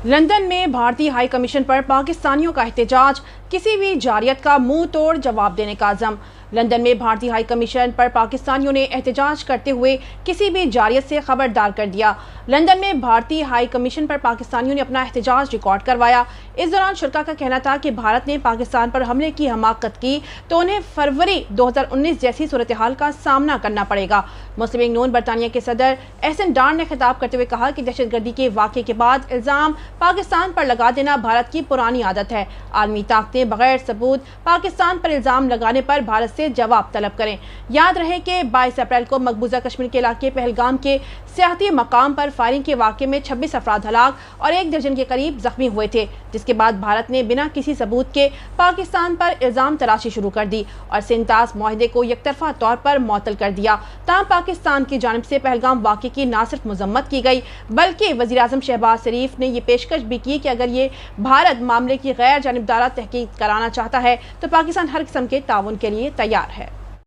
London میں بھارتی high commission پر پاکستانیوں کا احتجاج، کسی بھی جارحیت کا منہ توڑ جواب دینے کا عزم۔ لندن میں بھارتی ہائی کمیشن پر پاکستانیوں نے احتجاج کرتے ہوئے کسی بھی جارحیت سے خبردار کر دیا۔ لندن میں بھارتی ہائی کمیشن پر پاکستانیوں نے اپنا احتجاج ریکارڈ کروایا۔ اس دوران شرکاء کا کہنا تھا کہ بھارت نے پاکستان پر حملے کی حماقت کی تو انہیں فروری 2019 جیسی صورتحال کا سامنا کرنا پڑے گا۔ مسلم لیگ نون برطانیہ کے صدر احسن ڈار نے خطاب کرتے ہوئے کہا کہ دہشت گردی کے واقعے کے بعد الزام پاکستان پر لگا دینا بھارت کی پرانی عادت ہے۔ عالمی طاقتیں بغیر ثبوت پاکستان پر الزام لگانے پر بھارت سے جواب طلب کریں۔ یاد رہے کہ 22 اپریل کو مقبوضہ کشمیر کے علاقے پہلگام کے سیاحتی مقام پر فائرنگ کے واقعے میں 26 افراد ہلاک اور 1 درجن کے قریب زخمی ہوئے تھے، جس کے بعد بھارت نے بنا کسی ثبوت کے پاکستان پر الزام تراشی شروع کر دی اور سنتاس معاہدے کو یک طرفہ طور پر معطل کر دیا۔ تاہم پاکستان کی جانب سے پہلگام واقعے کی نہ صرف مذمت کی گئی بلکہ وزیراعظم شہباز شریف نے یہ پیشکش بھی کی کہ اگر یہ بھارت معاملے کی غیر جانبدارانہ تحقیق کرانا چاہتا ہے تو پاکستان ہر قسم کے تعاون کے لیے تیار ہے۔